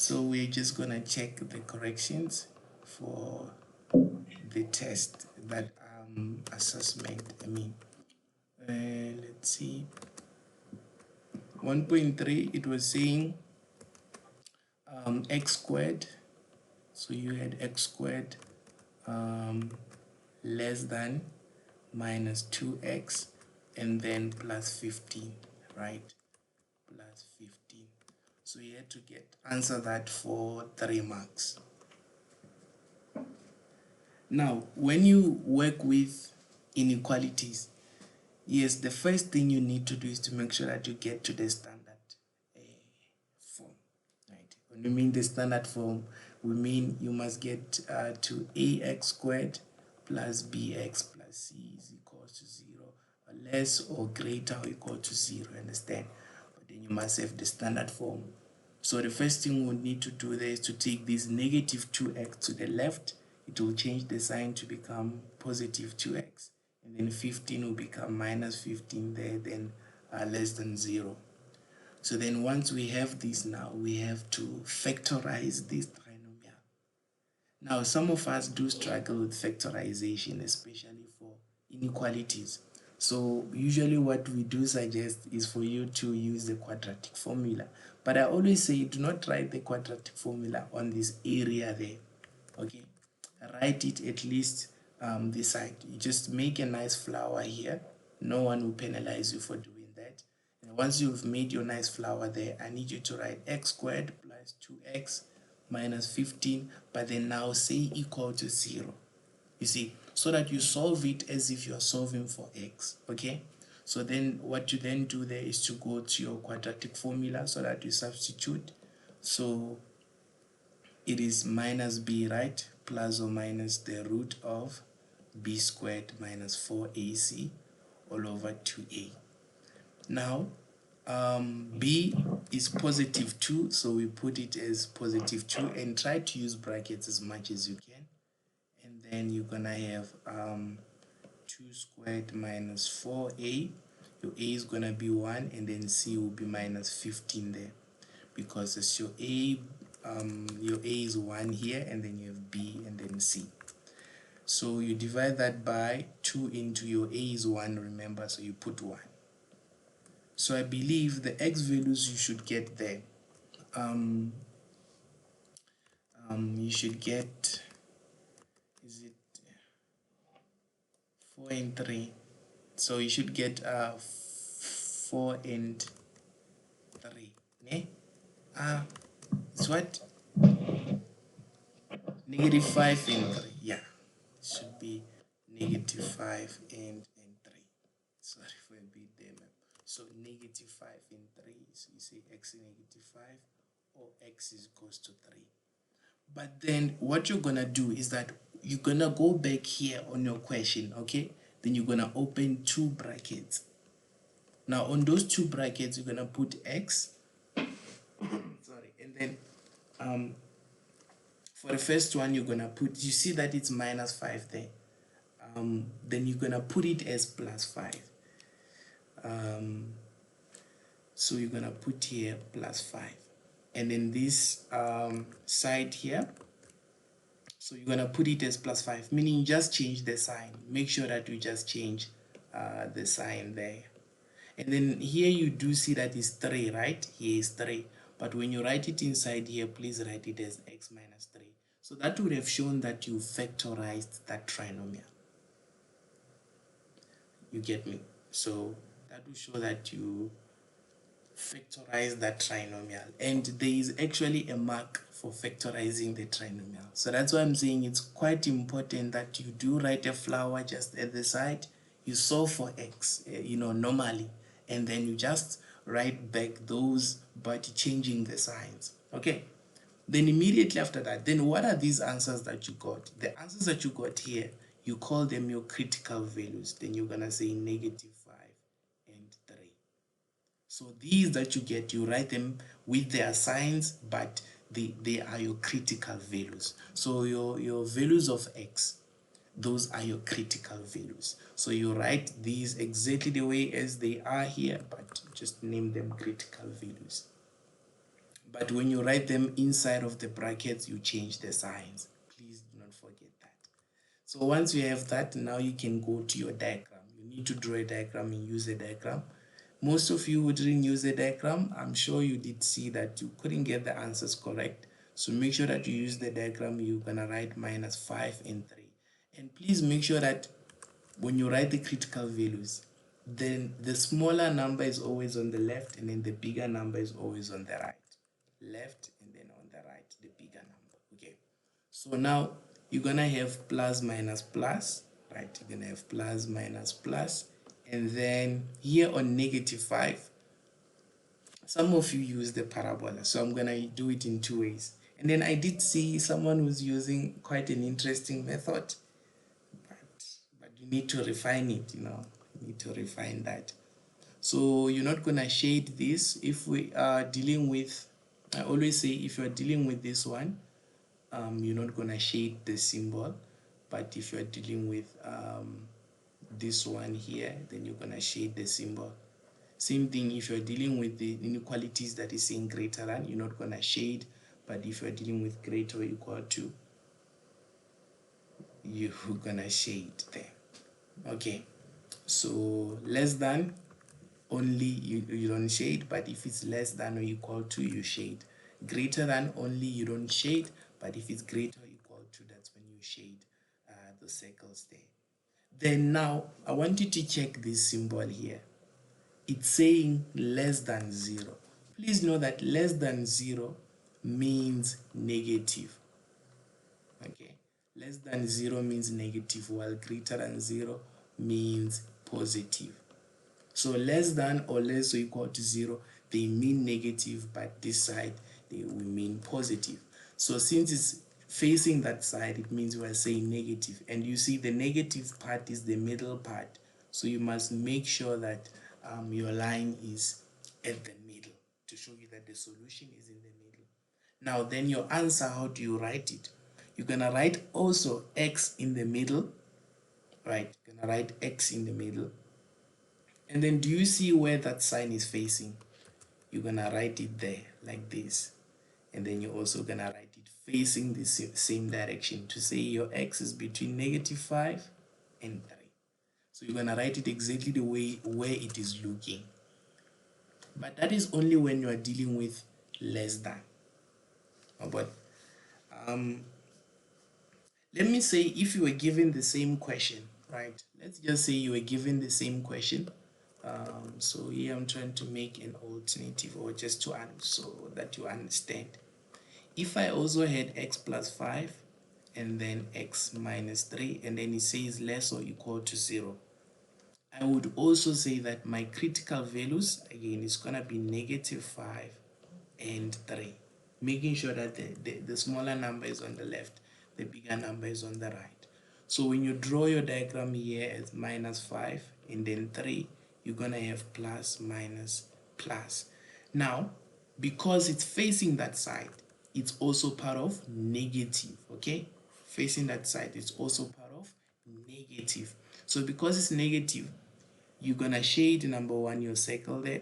So we're just gonna check the corrections for the test, that assessment. Let's see. 1.3, it was saying x squared. So you had x squared less than minus 2x and then plus 15, right? Plus 15. So you had to answer that for 3 marks. Now, when you work with inequalities, yes, the first thing you need to do is to make sure that you get to the standard form, right? When we mean the standard form, we mean you must get to ax squared plus bx plus c is equal to 0, or less or greater or equal to 0, understand? But then you must have the standard form. So the first thing we need to do there is to take this negative 2x to the left. It will change the sign to become positive 2x. And then 15 will become minus 15 there, then less than 0. So then once we have this now, we have to factorize this trinomial. Now, some of us do struggle with factorization, especially for inequalities. So usually what we do suggest is for you to use the quadratic formula. But I always say do not write the quadratic formula on this area there, okay? Write it at least this side. You just make a nice flower here. No one will penalize you for doing that. And once you've made your nice flower there, I need you to write x squared plus 2x minus 15, but then now say equal to 0. You see, so that you solve it as if you're solving for x, okay? So then what you then do there is to go to your quadratic formula so that you substitute. So it is minus b, right? Plus or minus the root of b squared minus 4ac all over 2a. Now, b is positive 2, so we put it as positive 2 and try to use brackets as much as you can. And then you're gonna have 2 squared minus 4a. Your a is gonna be 1, and then c will be minus 15 there, because it's your a is 1 here, and then you have b and then c. So you divide that by 2 into your a is 1, remember, so you put 1. So I believe the x values you should get there, you should get, is it 4 and 3? So you should get 4 and 3. Ne? It's what? Negative 5 and 3. Yeah, it should be negative 5 and 3. Sorry for a bit there, man. So negative 5 and 3. So you say x is negative 5 or x is equals to 3. But then what you're gonna do is that you're gonna go back here on your question, okay? Then you're gonna open 2 brackets. Now on those 2 brackets, you're gonna put x. Sorry, and then for the first one, you're gonna put, you see that it's minus 5 there. Then you're gonna put it as plus 5. So you're gonna put here plus 5. And then this side here, so you're gonna put it as plus 5, meaning you just change the sign. Make sure that you just change the sign there. And then here you do see that is 3, right? Here is 3. But when you write it inside here, please write it as x minus 3. So that would have shown that you factorized that trinomial. You get me? So that will show that you factorize that trinomial. And there is actually a mark for factorizing the trinomial. So that's why I'm saying it's quite important that you do write a flower just at the side. You solve for x, normally. And then you just write back those, but changing the signs. Okay? Then immediately after that, then what are these answers that you got? The answers that you got here, you call them your critical values. Then you're going to say negative 5 and 3. So these that you get, you write them with their signs, but they are your critical values. So your values of x, those are your critical values. So you write these exactly the way as they are here, but just name them critical values. but when you write them inside of the brackets, you change the signs. Please do not forget that. So once you have that, now you can go to your diagram. You need to draw a diagram and use a diagram. Most of you who didn't use a diagram, I'm sure you did see that you couldn't get the answers correct. So make sure that you use the diagram. You're gonna write -5 and 3. And please make sure that when you write the critical values, then the smaller number is always on the left, and then the bigger number is always on the right. Left and then on the right, the bigger number. Okay. So now you're gonna have plus minus plus, right? You're gonna have plus minus plus, and then here on -5, some of you use the parabola, so I'm gonna do it in 2 ways. And then I did see someone who's using quite an interesting method, but you need to refine it, you need to refine that. So you're not gonna shade this. If we are dealing with, I always say, if you're dealing with this one, you're not gonna shade the symbol. But if you're dealing with this one here, then you're gonna shade the symbol. Same thing if you're dealing with the inequalities that is saying greater than, you're not gonna shade. But if you're dealing with greater or equal to, you're gonna shade there. Okay, so less than, only you don't shade, but if it's less than or equal to, you shade. Greater than, only you don't shade, but if it's greater or equal to, that's when you shade the circles there. Then now I want you to check this symbol here. It's saying less than 0. Please know that less than 0 means negative. Okay, less than 0 means negative, while greater than 0 means positive. So less than or less or equal to 0, they mean negative, but this side they will mean positive. So since it's facing that side, it means we are saying negative. And you see the negative part is the middle part. So you must make sure that your line is at the middle to show you that the solution is in the middle. Now then your answer, how do you write it? You're gonna write also x in the middle, right? You're gonna write x in the middle. And then do you see where that sign is facing? You're gonna write it there like this. And then you're also gonna write it facing the same direction to say your x is between -5 and 3. So you're gonna write it exactly the way where it is looking. But that is only when you are dealing with less than. But let me say if you were given the same question, right? Let's just say you were given the same question. So here I'm trying to make an alternative, or just to so that you understand. If I also had x plus 5 and then x minus 3, and then it says less or equal to 0, I would also say that my critical values, again, is going to be -5 and 3, making sure that the smaller number is on the left, the bigger number is on the right. So when you draw your diagram here as -5 and then 3, you're going to have plus, minus, plus. Now, because it's facing that side, it's also part of negative, okay? Facing that side, it's also part of negative. So because it's negative, you're going to shade number 1, your circle there,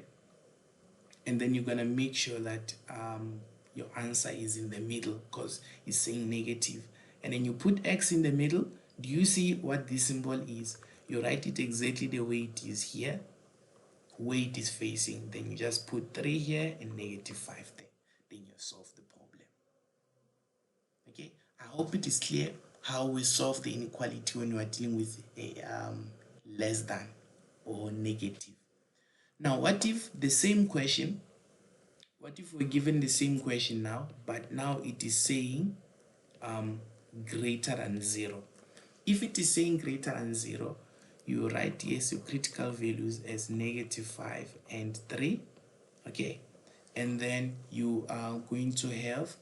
and then you're going to make sure that your answer is in the middle because it's saying negative. And then you put x in the middle. Do you see what this symbol is? You write it exactly the way it is here, where it is facing. Then you just put 3 here and -5 there. Then you solve the problem. Okay, I hope it is clear how we solve the inequality when we are dealing with a less than or negative. Now, what if the same question, what if we're given the same question now, but now it is saying greater than 0? If it is saying greater than 0, you write yes your critical values as -5 and 3, okay? And then you are going to have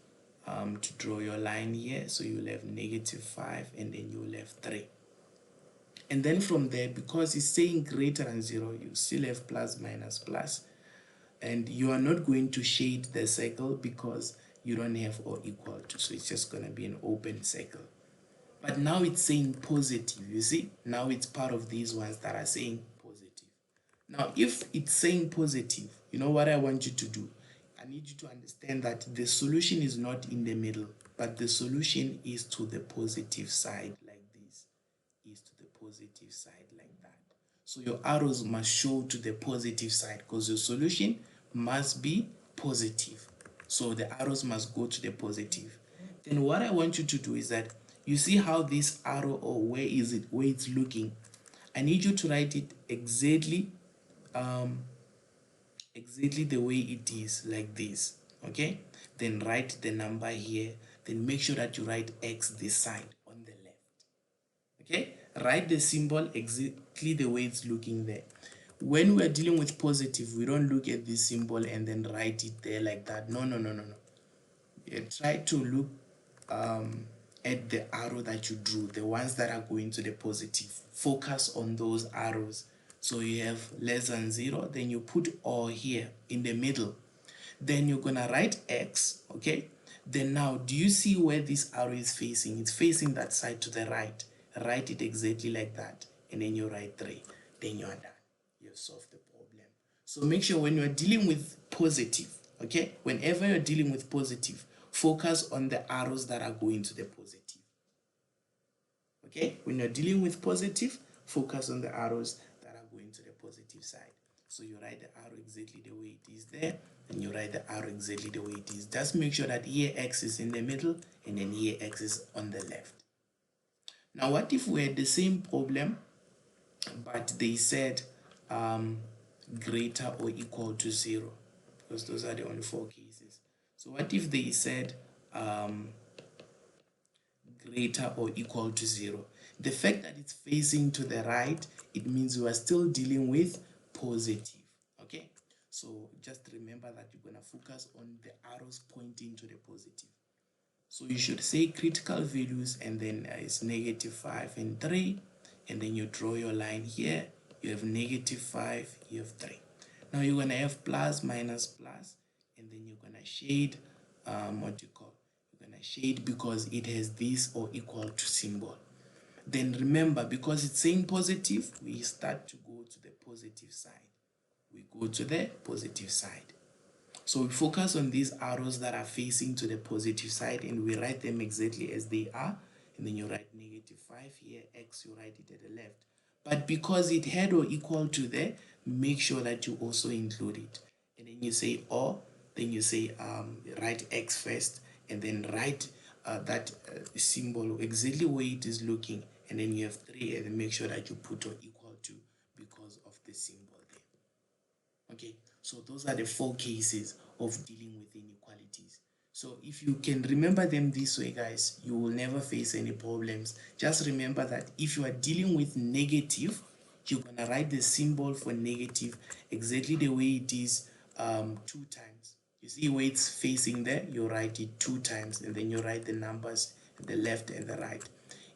to draw your line here, so you'll have -5 and then you'll have 3. And then from there, because it's saying greater than 0, you still have plus, minus, plus. And you are not going to shade the circle because you don't have or equal to. So it's just going to be an open circle. But now it's saying positive. You see, now it's part of these ones that are saying positive. Now, if it's saying positive, you know what I want you to do? I need you to understand that the solution is not in the middle, but the solution is to the positive side like this, is to the positive side like that. So your arrows must show to the positive side because your solution must be positive. So the arrows must go to the positive. Then what I want you to do is that you see how this arrow, or where is it, where it's looking. I need you to write it exactly exactly the way it is, like this. Okay, then write the number here, then make sure that you write X this side on the left. Okay, write the symbol exactly the way it's looking there. When we're dealing with positive, we don't look at this symbol and then write it there like that. No, no, no, no, no. Try to look at the arrow that you drew, the ones that are going to the positive. Focus on those arrows. So you have less than 0, then you put or here in the middle. Then you're gonna write X, okay? Then now, do you see where this arrow is facing? It's facing that side to the right. Write it exactly like that, and then you write 3. Then you are done. You've solved the problem. So make sure when you're dealing with positive, okay? Whenever you're dealing with positive, focus on the arrows that are going to the positive. Okay? When you're dealing with positive, focus on the arrows that are going to the positive side. So you write the arrow exactly the way it is there, and you write the arrow exactly the way it is. Just make sure that here X is in the middle, and then here X is on the left. Now, what if we had the same problem, but they said greater or equal to 0? Because those are the only 4 cases. So what if they said greater or equal to 0? The fact that it's facing to the right, it means we are still dealing with positive. Okay, so just remember that you're going to focus on the arrows pointing to the positive. So you should say critical values, and then it's -5 and 3, and then you draw your line here. You have -5, you have 3. Now you're going to have plus, minus, plus, and then you're going to shade what you call, you're going to shade because it has this or equal to symbol. Then remember, because it's saying positive, we start to go to the positive side. We go to the positive side. So we focus on these arrows that are facing to the positive side, and we write them exactly as they are. And then you write -5 here, X, you write it at the left. But because it had or equal to there, make sure that you also include it. And then you say or, then you say write X first, and then write that symbol exactly where it is looking. And then you have 3, and then make sure that you put or equal to because of the symbol there. Okay, so those are the 4 cases of dealing with inequalities. So if you can remember them this way, guys, you will never face any problems. Just remember that if you are dealing with negative, you're going to write the symbol for negative exactly the way it is 2 times. You see where it's facing there, you write it 2 times, and then you write the numbers on the left and the right.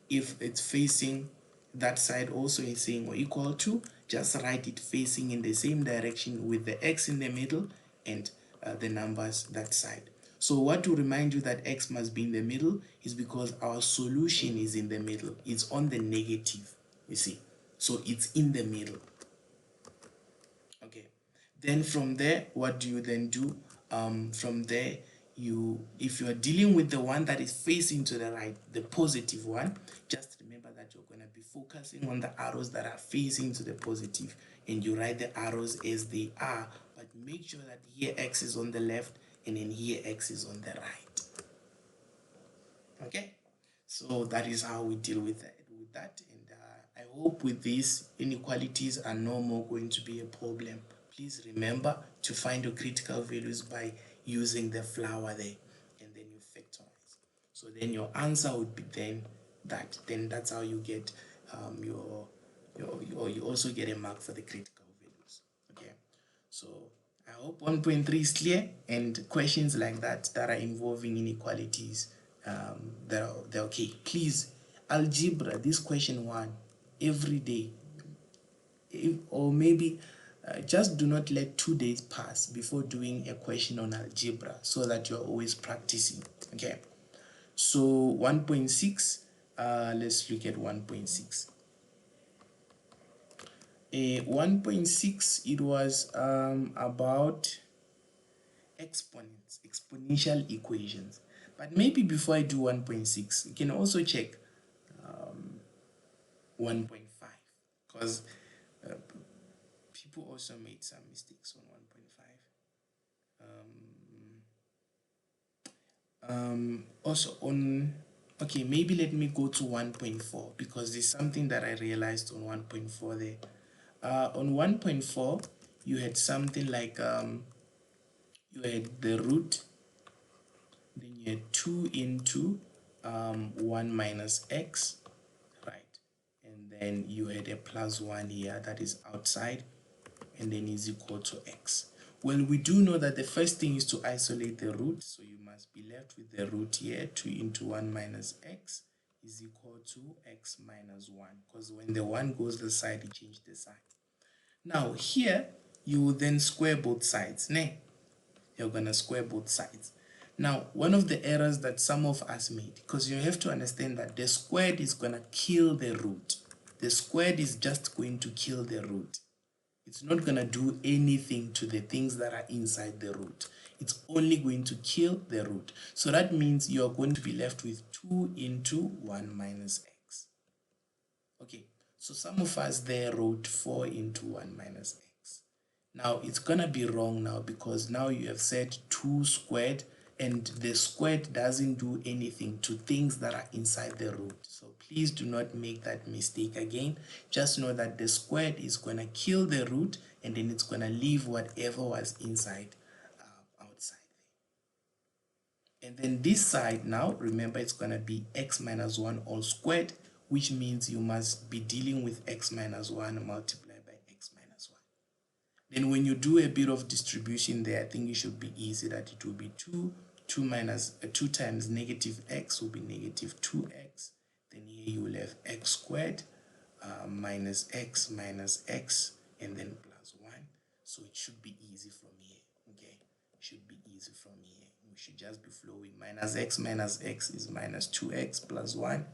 If it's facing that side also is saying or equal to, just write it facing in the same direction with the X in the middle and the numbers that side. So what to remind you that X must be in the middle is because our solution is in the middle. It's on the negative, you see. So it's in the middle. Okay. Then from there, what do you then do? From there, if you are dealing with the one that is facing to the right, the positive one, just remember that you're going to be focusing on the arrows that are facing to the positive, and you write the arrows as they are, but make sure that here X is on the left and then here X is on the right. Okay, so that is how we deal with that. And I hope with this, inequalities are no more going to be a problem. Please remember to find your critical values by using the flower there, and then you factorize. So then your answer would be then that. Then that's how you get you also get a mark for the critical values. Okay, so I hope 1.3 is clear, and questions like that are involving inequalities, they're okay. Please, algebra, this question 1 every day, or maybe just do not let 2 days pass before doing a question on algebra, so that you're always practicing. Okay, so 1.6, let's look at 1.6. 1.6, it was about exponential equations. But maybe before I do 1.6, you can also check 1.5, because people also made some mistakes on 1.5. Also on, okay, maybe let me go to 1.4, because there's something that I realized on 1.4 there. On 1.4, you had something like you had the root, then you had 2 into 1 minus x, right? And then you had a plus 1 here that is outside, and then is equal to x. Well, we do know that the first thing is to isolate the root, so you must be left with the root here. 2 into 1 minus x is equal to x minus 1, because when the 1 goes the side, you change the sign. Now here, you will then square both sides. You're going to square both sides. Now, one of the errors that some of us made, because you have to understand that the squared is going to kill the root. The squared is just going to kill the root. It's not going to do anything to the things that are inside the root. It's only going to kill the root. So that means you're going to be left with 2 into 1 minus x. Okay, so some of us there wrote 4 into 1 minus x. Now it's gonna be wrong now, because now you have said 2 squared, and the squared doesn't do anything to things that are inside the root. So please do not make that mistake again. Just know that the squared is gonna kill the root, and then it's gonna leave whatever was inside outside there. And then this side now, remember, it's gonna be x minus 1 all squared, which means you must be dealing with x minus 1 multiplied by x minus 1. Then when you do a bit of distribution there, I think it should be easy that it will be 2 times negative x will be negative 2x. Then here you will have x squared minus x, and then plus 1. So it should be easy from here. Okay, it should be easy from here. We should just be flowing. Minus x is minus 2x plus 1.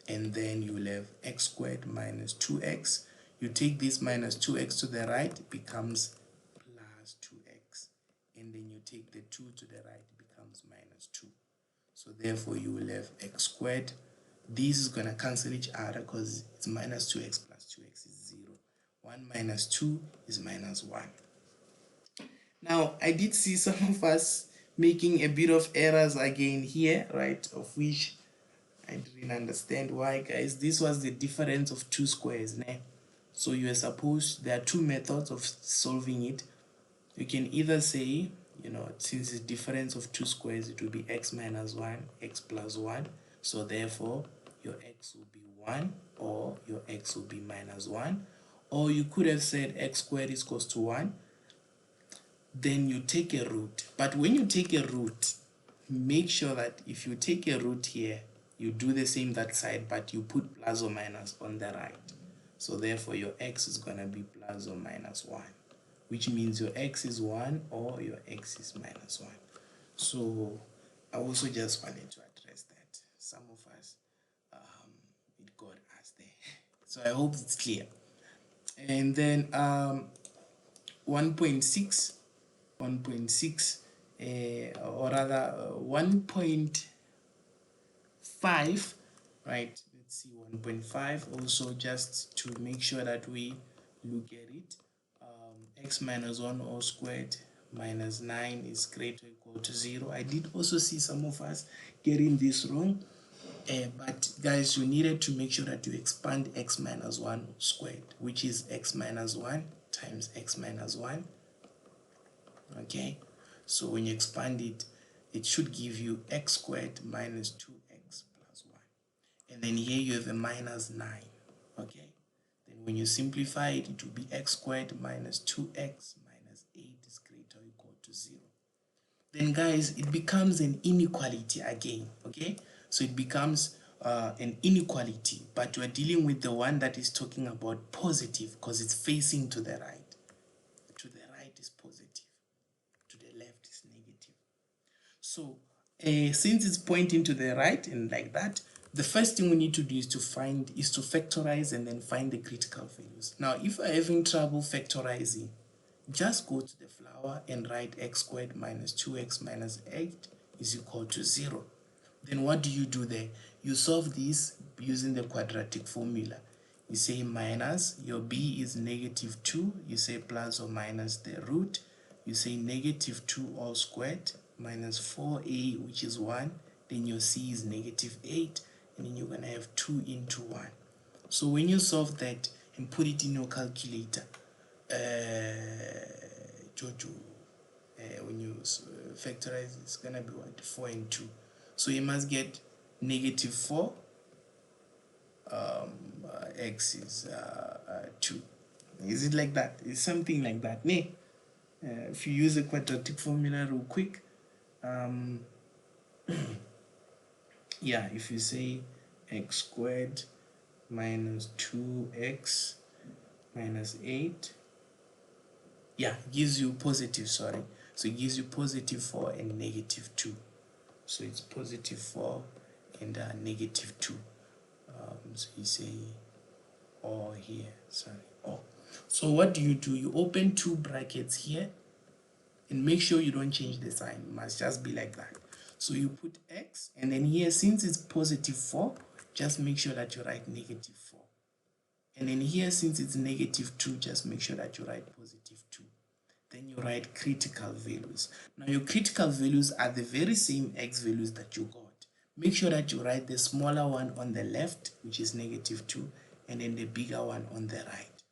And then you will have x squared minus 2x. You take this minus 2x to the right, it becomes plus 2x. And then you take the 2 to the right, it becomes minus 2. So therefore you will have x squared. This is going to cancel each other, because it's minus 2x plus 2x is 0. 1 minus 2 is minus 1. Now, I did see some of us making a bit of errors again here, right, of which I didn't understand why, guys. This was the difference of 2 squares. So you are supposed, there are 2 methods of solving it. You can either say, since it's difference of 2 squares, it will be x minus 1, x plus 1. So therefore, your x will be 1, or your x will be minus 1. Or you could have said x squared is equals to 1. Then you take a root. But when you take a root, make sure that if you take a root here, you do the same that side, but you put plus or minus on the right. So therefore your x is going to be plus or minus 1, which means your x is 1 or your x is minus 1. So I also just wanted to address that. Some of us, it got us there. So I hope it's clear. And then 1.6, or rather 1.5, right? Let's see, 1.5 also, just to make sure that we look at it. X minus 1 all squared minus 9 is greater or equal to 0. I did also see some of us getting this wrong, but guys, you needed to make sure that you expand x minus 1 squared, which is x minus 1 times x minus 1. Okay, so when you expand it, it should give you x squared minus 2x plus 1. And then here you have a minus 9. Okay, then when you simplify it, it will be x squared minus 2x minus 8 is greater or equal to 0. Then guys, it becomes an inequality again. Okay, so it becomes an inequality, but we're dealing with the one that is talking about positive, because it's facing to the right. To the right is positive, to the left is negative. So since it's pointing to the right and like that, the first thing we need to do is to factorize and then find the critical values. Now if you're having trouble factorizing, just go to the flower and write x squared minus 2x minus 8 is equal to 0. Then what do you do there? You solve this using the quadratic formula. You say minus, your b is negative 2, you say plus or minus the root, you say negative 2 all squared minus 4a, which is 1, then your c is negative 8, and then you're going to have 2 into 1. So when you solve that and put it in your calculator, Jojo, when you factorize, it's going to be what? 4 and 2. So you must get negative 4, x is 2. Is it like that? It's something like that. If you use a quadratic formula real quick, yeah, if you say x squared minus 2x minus 8, yeah, gives you positive, sorry. So it gives you positive 4 and negative 2. So it's positive 4 and negative 2. So you say or here, sorry, or. So what do? You open two brackets here and make sure you don't change the sign. It must just be like that. So you put x, and then here, since it's positive 4, just make sure that you write negative 4. And then here, since it's negative 2, just make sure that you write positive 2. Then you write critical values. Now your critical values are the very same x values that you got. Make sure that you write the smaller one on the left, which is negative 2, and then the bigger one on the right.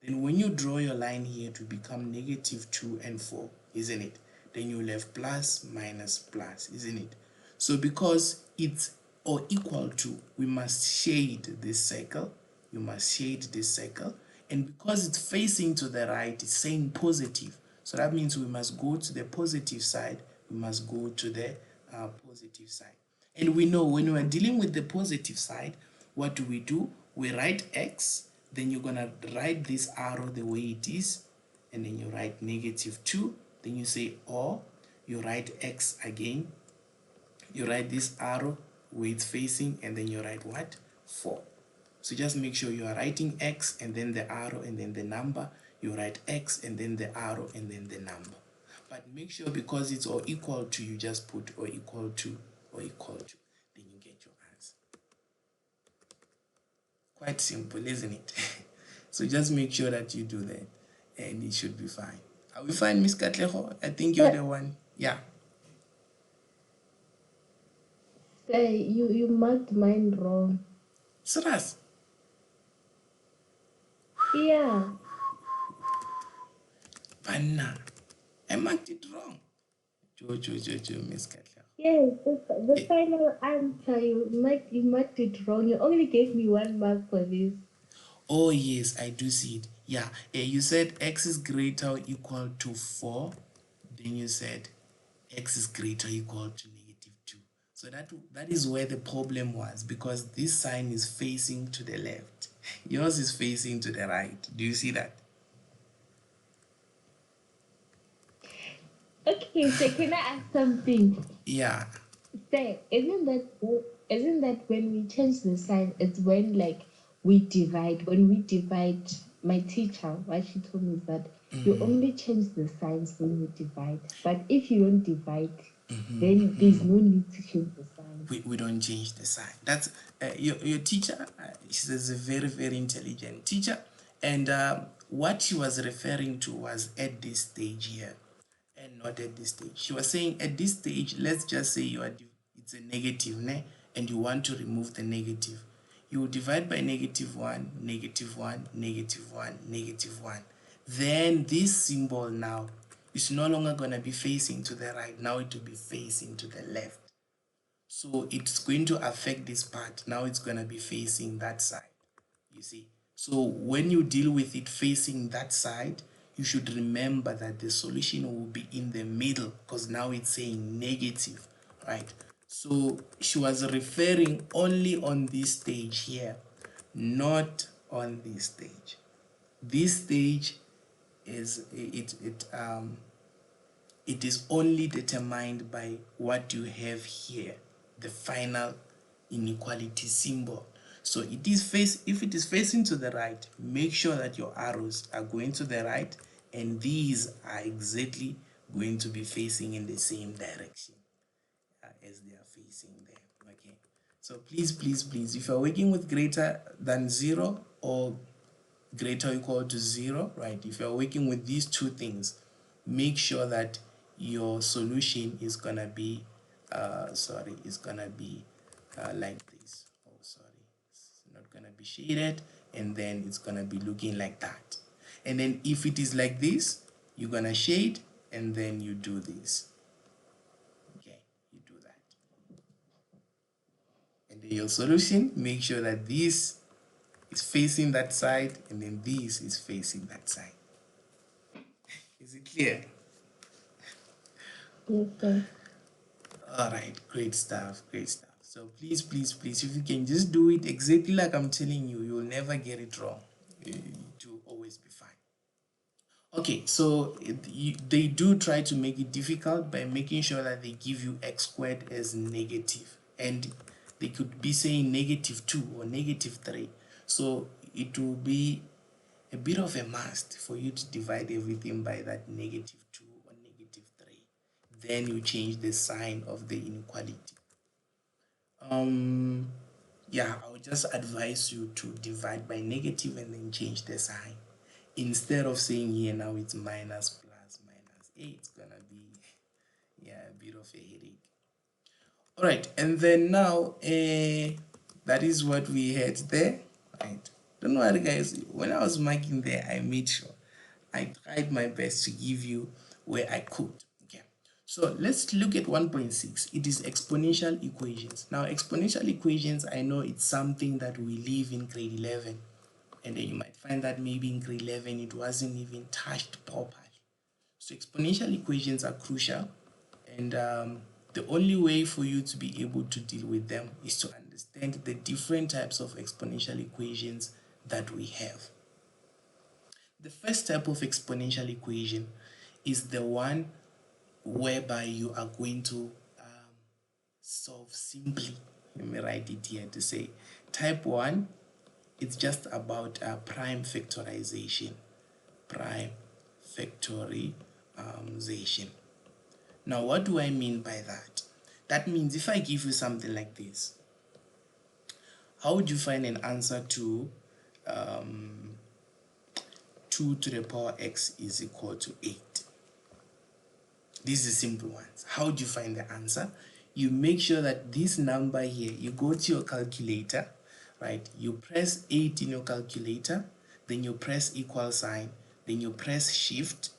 Then when you draw your line here to become negative 2 and 4, isn't it? Then you'll have plus, minus, plus, isn't it? So because it's or equal to, we must shade this circle. You must shade this circle. And because it's facing to the right, it's saying positive. So that means we must go to the positive side. We must go to the positive side. And we know when we are dealing with the positive side, what do? We write x, then you're going to write this arrow the way it is, and then you write negative 2, then you say or, you write x again, you write this arrow where it's facing, and then you write what? 4. So just make sure you are writing x and then the arrow and then the number. You write x and then the arrow and then the number. But make sure, because it's or equal to, you just put or equal to or equal to. Then you get your answer. Quite simple, isn't it? So just make sure that you do that and it should be fine. Are we fine, Miss Katleho? I think you're the one. Yeah. You marked mine wrong. Serious? Yeah. Banna. I marked it wrong. Jojo, Miss Katleho. Yes, the final answer you marked it wrong. You only gave me 1 mark for this. Oh yes, I do see it. Yeah, you said x is greater or equal to 4. Then you said x is greater or equal to negative 2. So that is where the problem was, because this sign is facing to the left. Yours is facing to the right. Do you see that? Okay, so can I ask something? Yeah. Say, isn't that when we change the sign, it's when like we divide. When we divide, my teacher, what she told me is that you only change the signs when you divide. But if you don't divide, then there's no need to change the sign. We don't change the sign. That's your teacher. She's a very, very intelligent teacher, and what she was referring to was at this stage here, and not at this stage. She was saying at this stage, let's just say it's a negative, ne? And you want to remove the negative. You will divide by negative 1, negative 1, negative 1, negative 1. Then this symbol now is no longer going to be facing to the right. Now it will be facing to the left. So it's going to affect this part. Now it's going to be facing that side, you see. So when you deal with it facing that side, you should remember that the solution will be in the middle, because now it's saying negative, right? So she was referring only on this stage here, not on this stage. This stage is it is only determined by what you have here, the final inequality symbol. So if it is facing to the right, make sure that your arrows are going to the right and these are exactly going to be facing in the same direction as they are facing there. Okay, so please, if you're working with greater than 0 or greater or equal to 0, right, if you're working with these two things, make sure that your solution is gonna be is gonna be like this. Oh, sorry, it's not gonna be shaded, and then it's gonna be looking like that. And then if it is like this, you're gonna shade, and then you do this. Okay, you do that, and then your solution, make sure that this is facing that side, and then this is facing that side. Is it clear? Yes, sir. All right, great stuff, great stuff. So please, if you can just do it exactly like I'm telling you, you'll never get it wrong. It will always be fine. Okay, so they do try to make it difficult by making sure that they give you x squared as negative, and they could be saying -2 or -3. So it will be a bit of a must for you to divide everything by that -2 or -3. Then you change the sign of the inequality. Yeah, I would just advise you to divide by negative and then change the sign. Instead of saying here now it's minus plus minus 8, it's gonna be, yeah, a bit of a headache. All right, and then now that is what we had there, right? Don't worry guys, when I was marking there, I made sure I tried my best to give you where I could. Okay, so let's look at 1.6. It is exponential equations. Now exponential equations, I know it's something that we leave in grade 11, and then you might find that maybe in grade 11 it wasn't even touched properly. So exponential equations are crucial, and the only way for you to be able to deal with them is to understand the different types of exponential equations that we have. The first type of exponential equation is the one whereby you are going to solve simply. Let me write it here to say type 1, it's just about prime factorization. Prime factorization. Now, what do I mean by that? That means if I give you something like this, how would you find an answer to 2 to the power x is equal to 8? These are simple ones. How do you find the answer? You make sure that this number here, you go to your calculator, right? You press 8 in your calculator, then you press equal sign, then you press shift,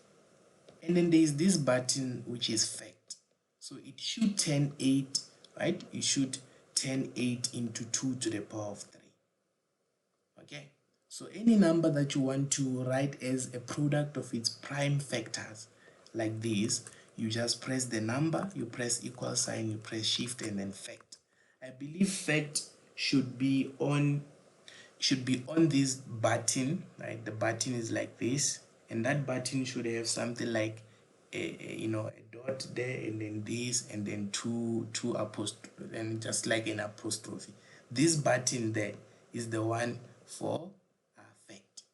and then there's this button which is fact. So it should turn 8, right? You should turn 8 into 2 to the power of 3. Okay? So any number that you want to write as a product of its prime factors, like this, you just press the number, you press equal sign, you press shift, and then fact. I believe fact should be on this button, right? The button is like this, and that button should have something like a dot there, and then this, and then two apostrophe, and just like an apostrophe. This button there is the one for fact.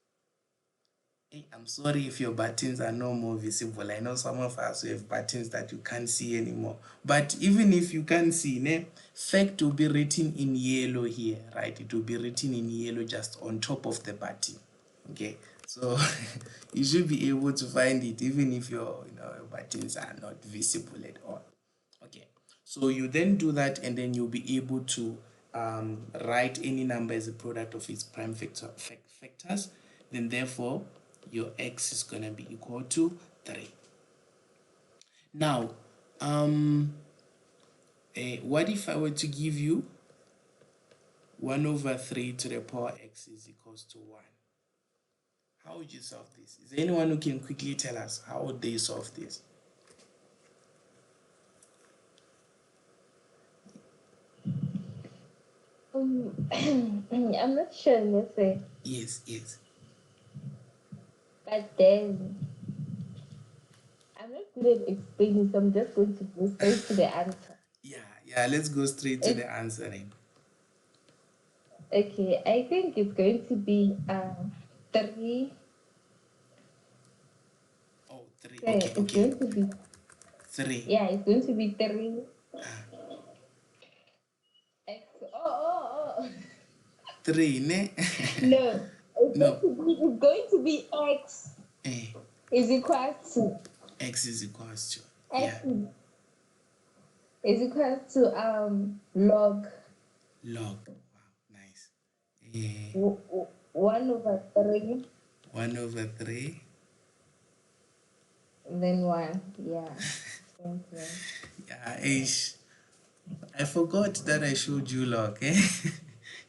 Hey, I'm sorry if your buttons are no more visible. I know some of us have buttons that you can't see anymore. But even if you can't see, fact will be written in yellow here, right? It will be written in yellow just on top of the button. Okay, so you should be able to find it even if your buttons are not visible at all. Okay, so you then do that, and then you'll be able to write any number as a product of its prime factors. Then therefore your x is going to be equal to 3. Now what if I were to give you 1 over 3 to the power x is equals to 1? How would you solve this? Is there anyone who can quickly tell us how would they solve this? I'm not sure, let's say, Yes. but then I'm not good at explaining, so I'm just going to go straight to the answer. Yeah, let's go straight to It's the answer then. okay. I think it's going to be 3 3. So Okay, it's okay. going to be 3. yeah, it's going to be 3x. Oh. 3, ne? No, No. it's going to be x Eh, is equal to x is equals to, yeah, x is equal to log log. Wow, nice. Eh, 1/3 1 over 3. and then 1. Yeah. Thank you. Yeah, ish. I forgot that I showed you log, eh?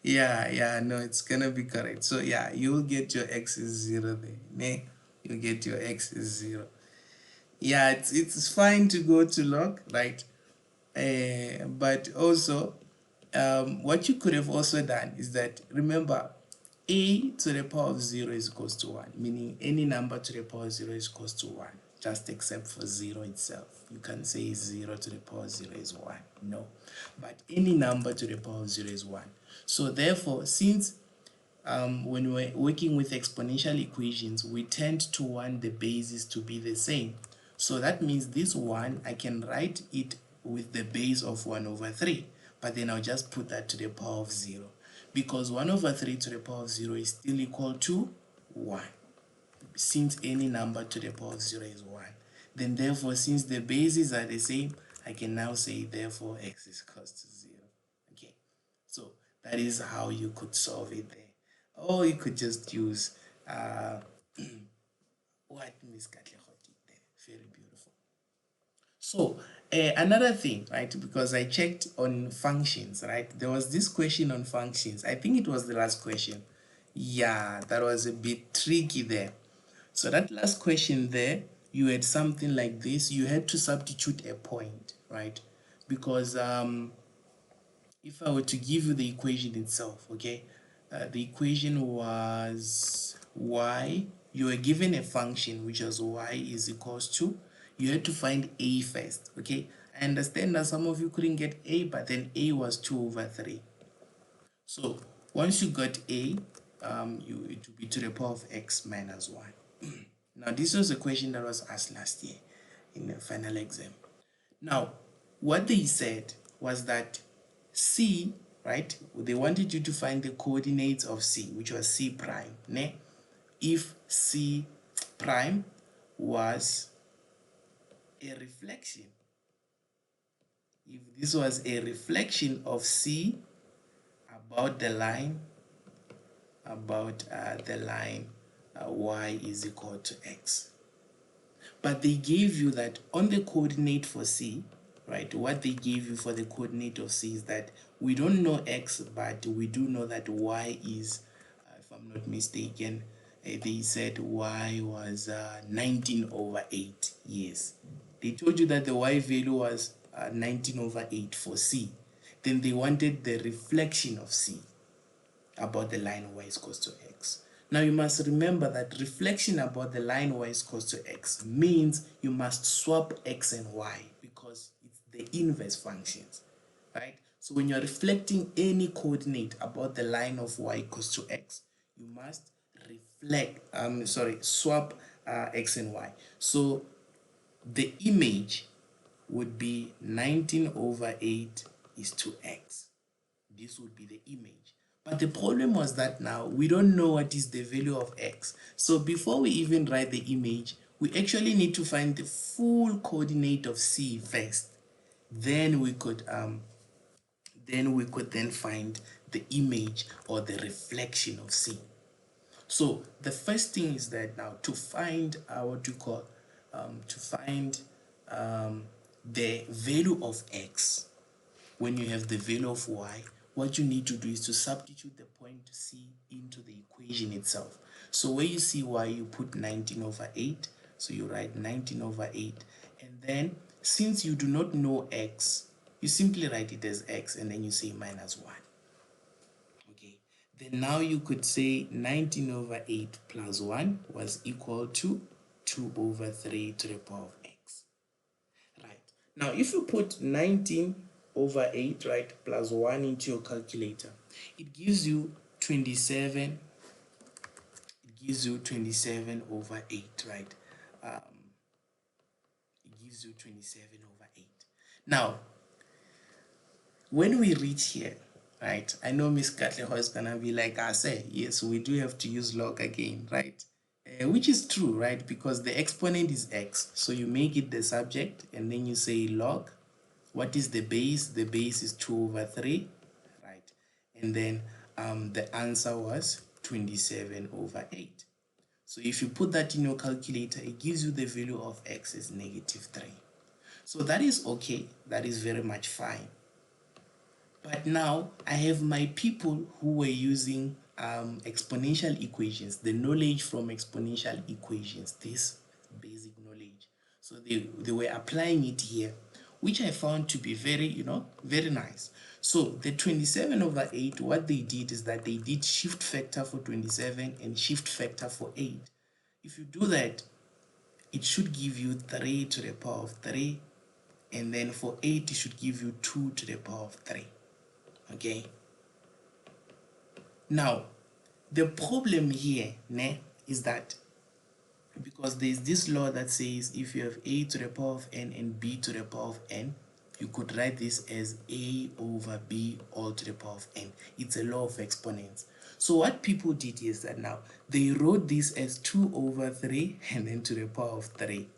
Yeah, no, it's gonna be correct. So yeah, you'll get your x is 0 there. Ne? You get your x is 0. Yeah, it's fine to go to log, right? But also, what you could have also done is that, remember, a to the power of 0 is equals to 1, meaning any number to the power of 0 is equals to 1, just except for 0 itself. You can say 0 to the power of 0 is 1. No. But any number to the power of 0 is 1. So therefore, since when we're working with exponential equations, we tend to want the bases to be the same. So that means this 1, I can write it with the base of 1 over 3. But then I'll just put that to the power of 0. Because 1 over 3 to the power of 0 is still equal to 1. Since any number to the power of 0 is 1. Then therefore, since the bases are the same, I can now say therefore x is equal to 0. Okay. So that is how you could solve it there. Or you could just use what Miss Katlego did there. Very beautiful. So another thing, right? Because I checked on functions, right? There was this question on functions. I think it was the last question. Yeah, that was a bit tricky there. So that last question there, you had something like this. You had to substitute a point, right? Because if I were to give you the equation itself, okay, the equation was y. You were given a function which was y is equals to, you had to find a first, okay. I understand that some of you couldn't get a, but then a was 2 over 3. So once you got a, it will be to the power of x minus 1. Now this was a question that was asked last year in the final exam. Now, what they said was that C, right? They wanted you to find the coordinates of C, which was C prime. Ne? If C prime was a reflection, if this was a reflection of C about the line, y is equal to x. But they gave you that on the coordinate for C, right? What they gave you for the coordinate of C is that we don't know x, but we do know that y is, if I'm not mistaken, they said y was 19 over 8. Yes. They told you that the y value was 19 over 8 for C. Then they wanted the reflection of C about the line y is equals to x. Now you must remember that reflection about the line y is equals to x means you must swap x and y because it's the inverse functions, right? So when you're reflecting any coordinate about the line of y equals to x, you must swap x and y. So the image would be 19 over 8 is to x. This would be the image. But the problem was that now we don't know what is the value of x. So before we even write the image, we actually need to find the full coordinate of C first. Then we could then find the image or the reflection of C. So the first thing is that now to find the value of x, when you have the value of y, what you need to do is to substitute the point c into the equation itself. So where you see y, you put 19 over 8. So you write 19 over 8. And then since you do not know x, you simply write it as x and then you say minus 1. Okay. Then now you could say 19 over 8 plus 1 was equal to 2 over 3 to the power of x. Right. Now, if you put 19 over 8, right, plus 1 into your calculator, it gives you 27. It gives you 27 over 8, right? gives you 27/8. Now, when we reach here, right, I know Miss Katleho is gonna be like, I say, yes, we do have to use log again, right? Which is true, right? Because the exponent is x, so you make it the subject, and then you say log. What is the base? The base is 2/3, right? And then the answer was 27/8. So if you put that in your calculator, it gives you the value of x is -3. So that is okay. That is very much fine. But now I have my people who were using exponential equations, the knowledge from exponential equations, this basic knowledge. So they were applying it here, which I found to be very, very nice. So the 27/8, what they did is that they did shift factor for 27 and shift factor for 8. If you do that, it should give you 3 to the power of 3, and then for 8 it should give you 2 to the power of 3. Okay, now the problem here is that because there's this law that says if you have a to the power of n and b to the power of n, you could write this as a over b all to the power of n. It's a law of exponents. So what people did is that now they wrote this as 2/3 and then to the power of 3.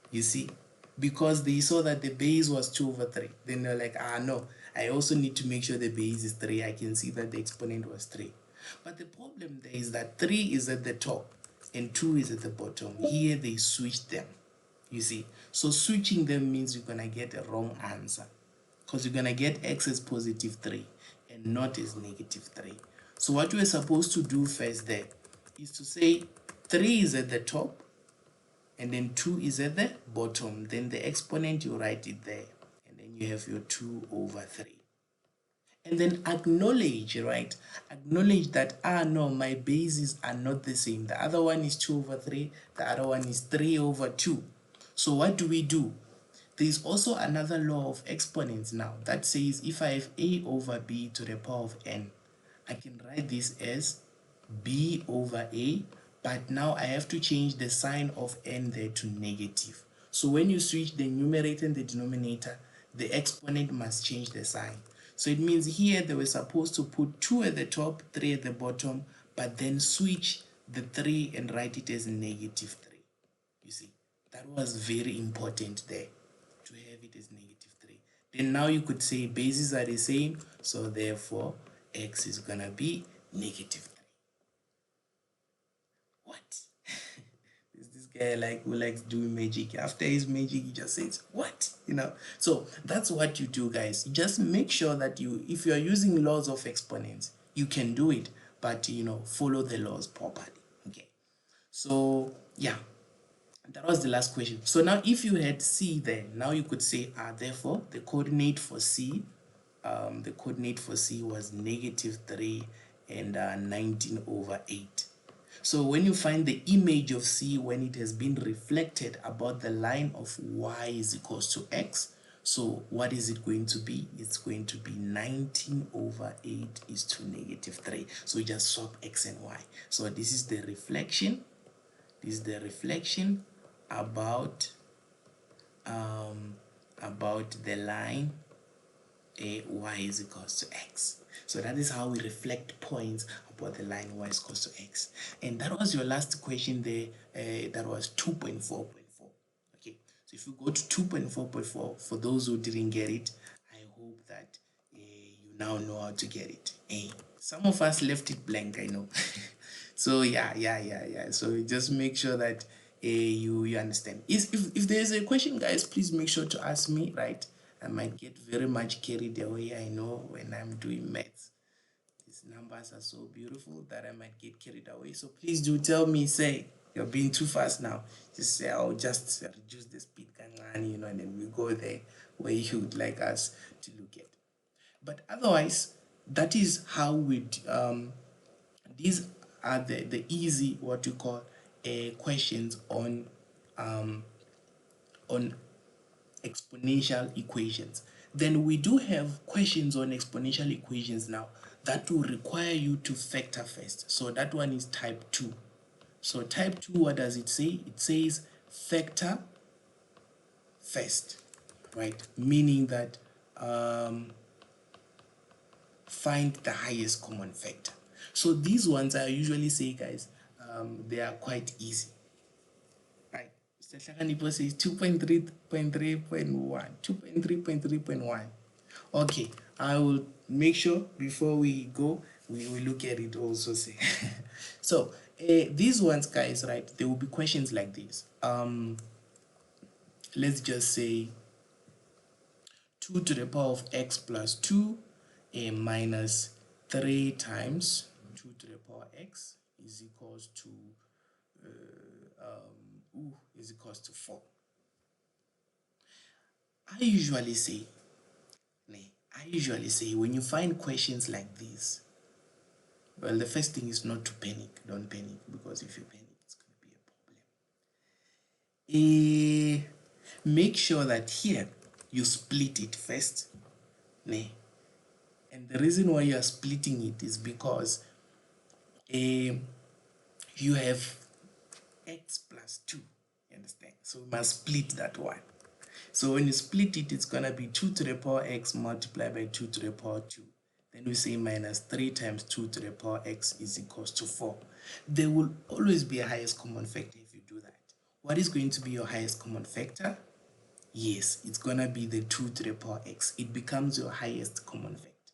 You see, because they saw that the base was 2/3, then they're like, no, I also need to make sure the base is 3. I can see that the exponent was 3. But the problem there is that 3 is at the top and 2 is at the bottom. Here they switched them, you see. So switching them means you're going to get a wrong answer, because you're going to get x as +3 and not as -3. So what we're supposed to do first there is to say 3 is at the top and then 2 is at the bottom. Then the exponent, you write it there, and then you have your 2/3. And then acknowledge, right? Acknowledge that, no, my bases are not the same. The other one is 2/3, the other one is 3/2. So what do? There's also another law of exponents now that says if I have a over b to the power of n, I can write this as b over a, but now I have to change the sign of n there to negative. So when you switch the numerator and the denominator, the exponent must change the sign. So it means here they were supposed to put 2 at the top, 3 at the bottom, but then switch the 3 and write it as -3. You see, that was very important there, to have it as -3. Then now you could say bases are the same, so therefore x is gonna be -3. What? Is this guy like who likes doing magic? After his magic, he just says, what? So that's what you do, guys. Just make sure that if you are using laws of exponents, you can do it, but follow the laws properly. Okay. So yeah, that was the last question. So now if you had C there, now you could say, therefore the coordinate for C was -3 and 19/8. So when you find the image of C when it has been reflected about the line of y is equals to x, so what is it going to be? It's going to be 19/8 is to -3. So you just swap x and y. So this is the reflection. This is the reflection about the line y is equals to x. So that is how we reflect points about the line y is equals to x. And that was your last question there. That was 2.4.4. Okay, so if you go to 2.4.4, for those who didn't get it, I hope that you now know how to get it. Some of us left it blank, I know. So yeah. So just make sure that you understand. If there's a question, guys, please make sure to ask me, right? I might get very much carried away. I know when I'm doing maths, these numbers are so beautiful that I might get carried away. So please do tell me, say, you're being too fast now. Just say, I'll just reduce the speed, and then we go there where you would like us to look at. But otherwise, that is how these are the easy, what you call, questions on exponential equations. Then we do have questions on exponential equations now that will require you to factor first. So that one is type 2. So type 2, what does it say? It says factor first, right? Meaning that find the highest common factor. So these ones I usually say, guys, they are quite easy. Right. Mr. Shakanipo says 2.3.3.1, 2.3.3.1. Okay, I will make sure before we go, we will look at it also. Say, so these ones, guys, right? There will be questions like this. Let's just say 2 to the power of x plus 2 minus 3 times 2 to the power x is equals to is equals to 4. I usually say, when you find questions like this, well, the first thing is not to panic. Don't panic, because if you panic, it's going to be a problem. Make sure that here you split it first. And the reason why you are splitting it is because you have x plus 2. You understand? So we must split that one. So when you split it, it's going to be 2 to the power x multiplied by 2 to the power 2. Then we say minus 3 times 2 to the power x is equals to 4. There will always be a highest common factor if you do that. What is going to be your highest common factor? Yes, it's going to be the 2 to the power x. It becomes your highest common factor.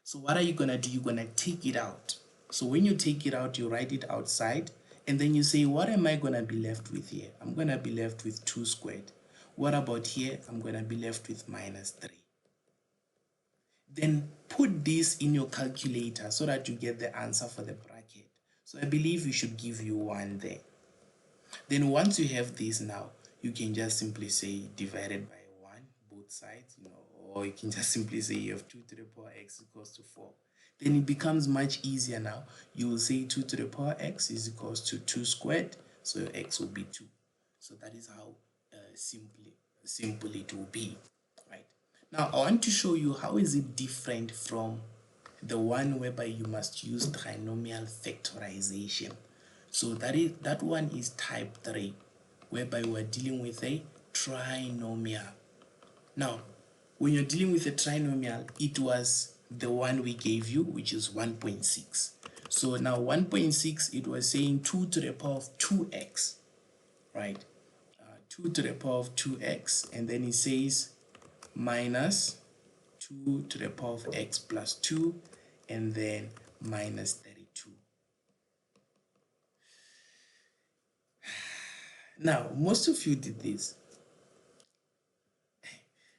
So what are you going to do? You're going to take it out. So when you take it out, you write it outside. And then you say, what am I going to be left with here? I'm going to be left with 2 squared. What about here? I'm going to be left with minus 3. Then put this in your calculator so that you get the answer for the bracket. So I believe we should give you 1 there. Then once you have this now, you can just simply say divided by 1, both sides, or you can just simply say you have 2 to the power x equals to 4. Then it becomes much easier now. You will say 2 to the power x is equals to 2 squared, so your x will be 2. So that is how simple it will be, right? Now I want to show you how is it different from the one whereby you must use trinomial factorization. So that one is type 3, whereby we're dealing with a trinomial. Now, when you're dealing with a trinomial, it was the one we gave you, which is 1.6. So now 1.6, it was saying 2 to the power of 2x, right? 2 to the power of 2x, and then it says minus 2 to the power of x plus 2, and then minus 32. Now, most of you did this.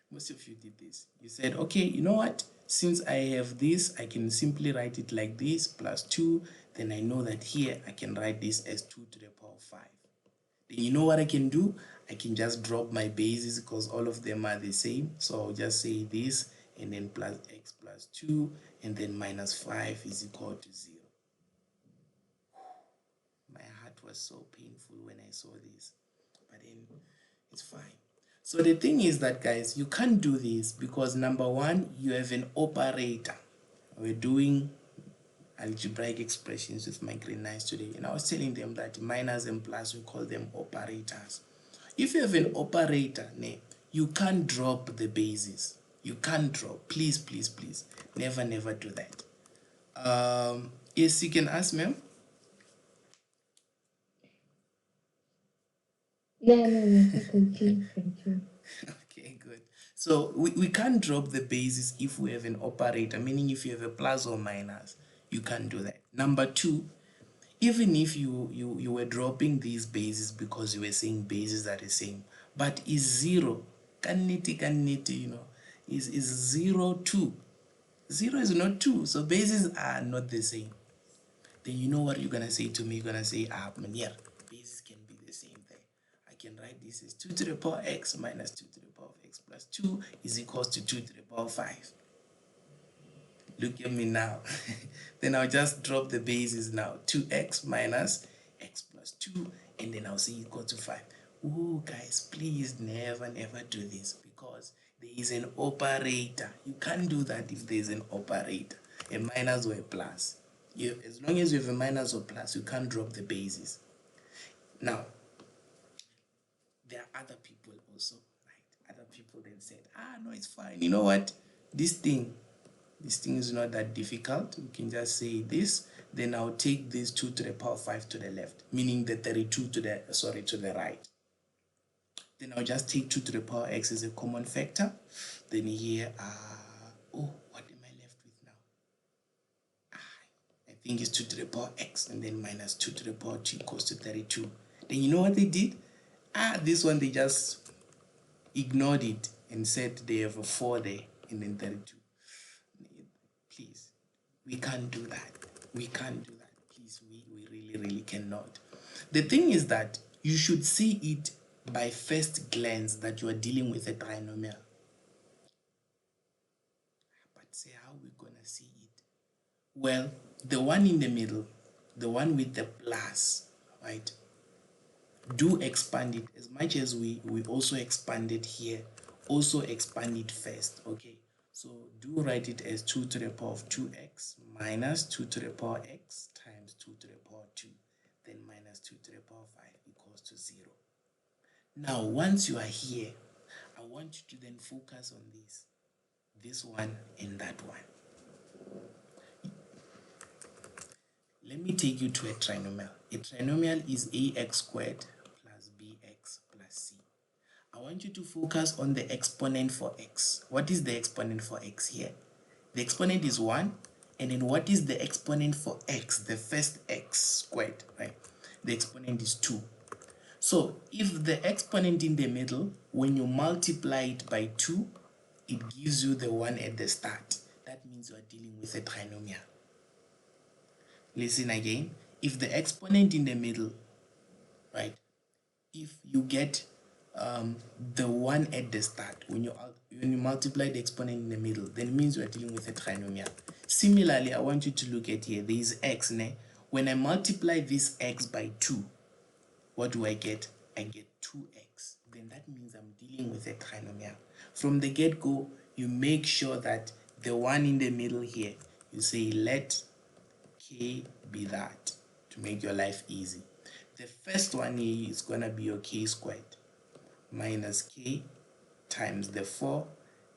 You said, okay, you know what? Since I have this, I can simply write it like this, plus 2. Then I know that here I can write this as 2 to the power of 5. Then you know what I can do? I can just drop my bases because all of them are the same. So I'll just say this, and then plus x plus 2, and then minus 5 is equal to 0. My heart was so painful when I saw this, but then it's fine. So the thing is that, guys, you can't do this because number one, you have an operator. We're doing algebraic expressions with my grade 9s today, and I was telling them that minus and plus, we call them operators. If you have an operator, you can't drop the bases. You can't drop. Please, please, please. Never, never do that. Yes, you can ask, ma'am. No, thank you. Okay, good. So we can't drop the bases if we have an operator, meaning if you have a plus or minus, you can't do that. Number two, even if you were dropping these bases because you were saying bases are the same, but is 0, is 0 2. 0 is not 2, so bases are not the same. Then you know what you're gonna say to me? You're gonna say, yeah, bases can be the same thing. I can write this as 2 to the power x minus 2 to the power of x plus 2 is equals to 2 to the power of 5. Look at me now. Then I'll just drop the bases now. 2x minus x plus 2, and then I'll say equal to 5. Oh, guys, please never do this because there is an operator. You can't do that if there's an operator, a minus or a plus. As long as you have a minus or plus, you can't drop the bases. Now, there are other people also baffled and said, no, it's fine. You know what? This thing is not that difficult. We can just say this. Then I'll take this 2 to the power 5 to the left, meaning the 32 to the right. Then I'll just take 2 to the power x as a common factor. Then here, what am I left with now? I think it's 2 to the power x, and then minus 2 to the power 2 equals to 32. Then you know what they did? This one, they just ignored it and said they have a 4 there and then 32. Please, we can't do that. We can't do that. Please, we really, really cannot. The thing is that you should see it by first glance that you are dealing with a trinomial. But say, how are we going to see it? Well, the one in the middle, the one with the plus, right? Do expand it as much as we also expand it here. Also expand it first, okay? So do write it as 2 to the power of 2x minus 2 to the power x times 2 to the power 2. Then minus 2 to the power 5 equals to 0. Now, once you are here, I want you to then focus on this one and that one. Let me take you to a trinomial. A trinomial is ax squared plus bx plus c. I want you to focus on the exponent for x. What is the exponent for x here? The exponent is 1. And then what is the exponent for x? The first x squared, right? The exponent is 2. So if the exponent in the middle, when you multiply it by 2, it gives you the 1 at the start. That means you are dealing with a trinomial. Listen again. If the exponent in the middle, right, if you get the 1 at the start, when you multiply the exponent in the middle, then it means you are dealing with a trinomial. Similarly, I want you to look at here. There is x. When I multiply this x by 2, what do I get? I get 2x. Then that means I'm dealing with a trinomial. From the get-go, you make sure that the one in the middle here, you say let k be that to make your life easy. The first one here is going to be your k squared minus k times the 4,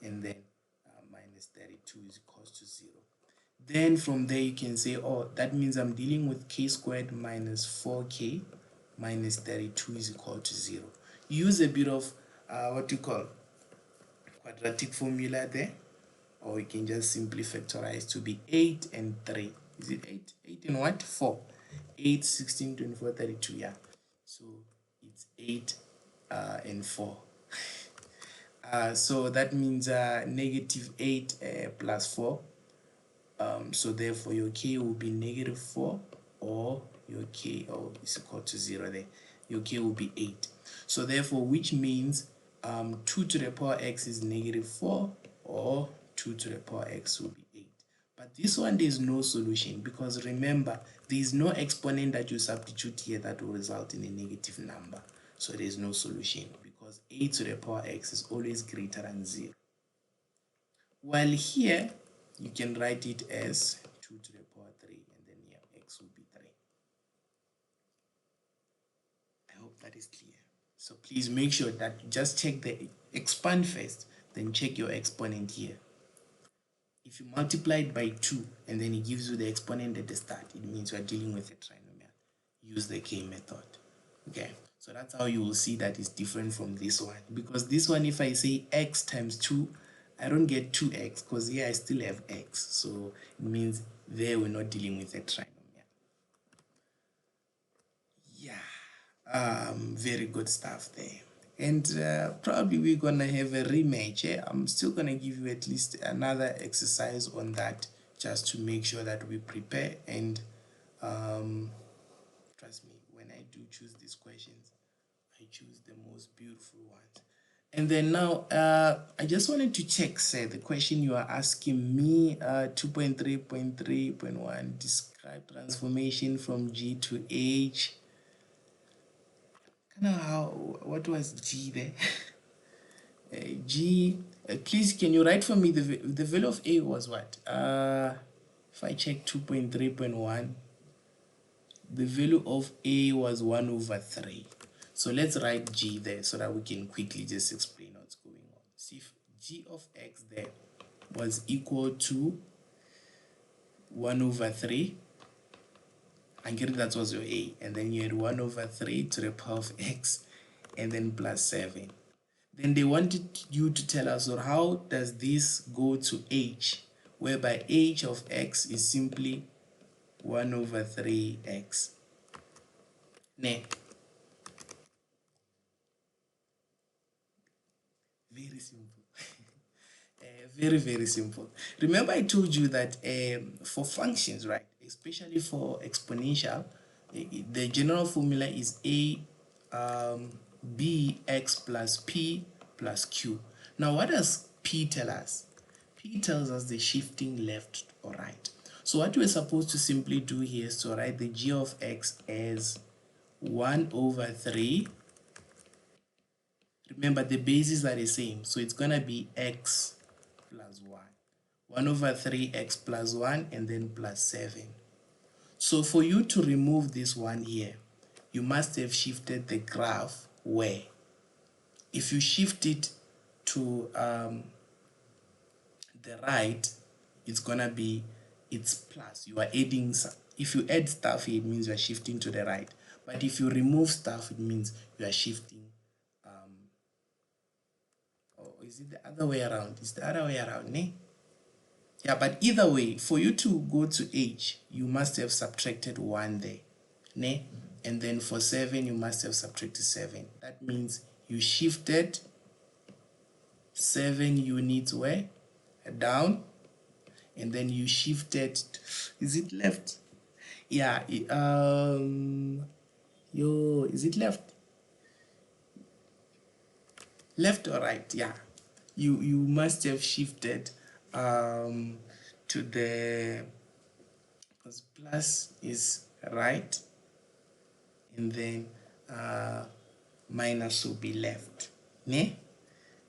and then minus 32 is equals to 0. Then from there you can say, that means I'm dealing with k squared minus 4k minus 32 is equal to 0. Use a bit of quadratic formula there, or you can just simply factorize to be 8 and 3. Is it 8? 8 and what? 4. 8, 16, 24, 32, yeah. So it's 8 and 4. So that means negative 8 plus 4. So therefore your k will be negative 4, or your k is equal to 0 there. Your k will be 8. So therefore, which means 2 to the power x is negative 4, or 2 to the power x will be 8. But this one, there is no solution, because remember, there is no exponent that you substitute here that will result in a negative number. So there is no solution, because 8 to the power x is always greater than 0. While here, you can write it as 2 to the power 3, and then here x will be 3. I hope that is clear. So please make sure that you just check the expand first, then check your exponent here. If you multiply it by 2 and then it gives you the exponent at the start, it means you are dealing with a trinomial. Use the k method. Okay, so that's how you will see that it's different from this one. Because this one, if I say x times 2, I don't get 2x, because here I still have x. So it means there we're not dealing with a trinomial. Yeah, very good stuff there. And probably we're gonna have a rematch. I'm still gonna give you at least another exercise on that, just to make sure that we prepare. And trust me, when I do choose these questions, I choose the most beautiful ones. And then now I just wanted to check, say, the question you are asking me, 2.3.3.1, describe transformation from G to H. What was G there? G, please, can you write for me the value of A was what? If I check 2.3.1, the value of A was 1 over 3. So let's write G there so that we can quickly just explain what's going on. See g of x there was equal to 1 over 3. I get that was your a, and then you had 1 over 3 to the power of x, and then plus 7. Then they wanted you to tell us, or how does this go to h, whereby h of x is simply 1 over 3x. Ne, very simple. Very simple. Remember I told you that for functions, right, especially for exponential, the general formula is bx plus p plus q. Now what does p tell us? P tells us the shifting left or right. So what we're supposed to simply do here is to write the g of x as 1 over 3. Remember the bases are the same, so it's gonna be x plus 1. 1 over 3x plus 1 and then plus 7. So for you to remove this one here, you must have shifted the graph where if you shift it to the right, it's gonna be, it's plus. You are adding, if you add stuff here, it means you are shifting to the right. But if you remove stuff, it means you are shifting, or is it the other way around? It's the other way around, ne? Yeah, but either way, for you to go to h, you must have subtracted 1 there, ne? And then for 7, you must have subtracted 7. That means you shifted 7 units where? Down, and then you shifted, is it left? Yeah, is it left? Left or right? Yeah, you must have shifted to the, because plus is right, and then minus will be left, ne?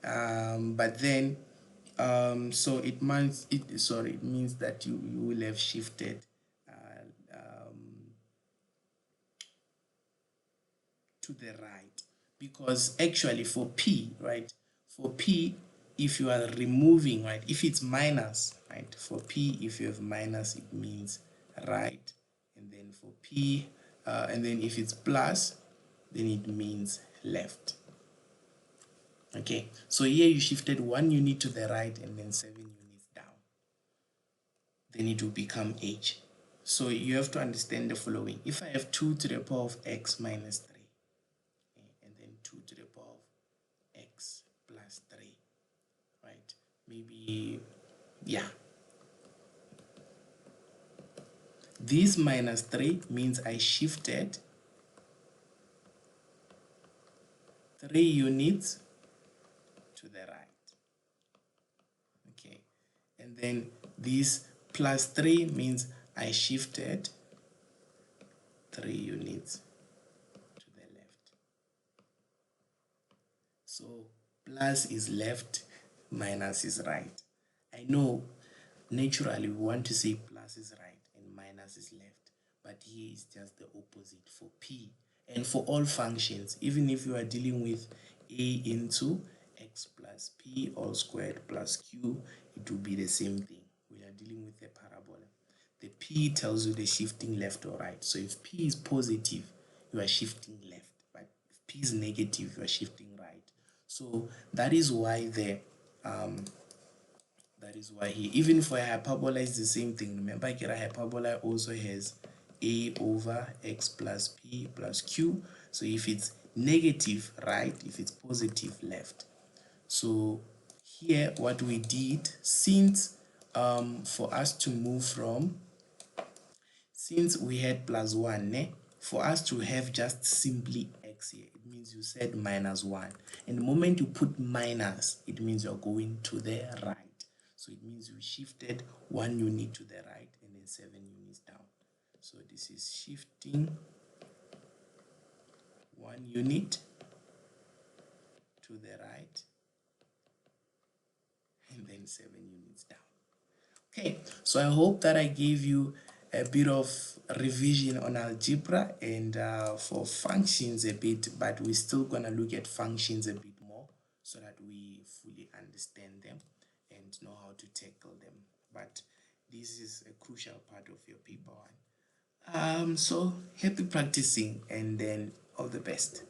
But then so it means it means that you will have shifted to the right, because actually for p, right, for p, if you are removing, right, if it's minus, right, for p, if you have minus, it means right, and then for p and then if it's plus, then it means left. Okay, so here you shifted 1 unit to the right and then 7 units down, then it will become h. So you have to understand the following. If I have 2 to the power of x minus 3, and then 2 to the power of x plus 3, right? Maybe, yeah. This minus 3 means I shifted 3 units to the right. Okay, and then this plus 3 means I shifted 3 units to the left. So plus is left, minus is right. I know naturally we want to say plus is right and minus is left, but here is just the opposite for p. And for all functions, even if you are dealing with a into x plus p all squared plus q, it will be the same thing. We are dealing with a parabola. The p tells you the shifting left or right. So if p is positive, you are shifting left, but if p is negative, you are shifting right. So that is why that is why here, even for a hyperbola, is the same thing. Remember, a hyperbola also has a over x plus p plus q. So if it's negative, right, if it's positive, left. So here what we did, since for us to move from, since we had plus 1, ne? For us to have just simply x here, it means you said minus 1. And the moment you put minus, it means you're going to the right. So it means you shifted 1 unit to the right and then 7 units down. So this is shifting 1 unit to the right and then 7 units down. Okay, so I hope that I gave you a bit of revision on algebra and for functions a bit, but we're still gonna look at functions a bit more. so that we fully understand them and know how to tackle them. But this is a crucial part of your paper one. So happy practicing, and then all the best.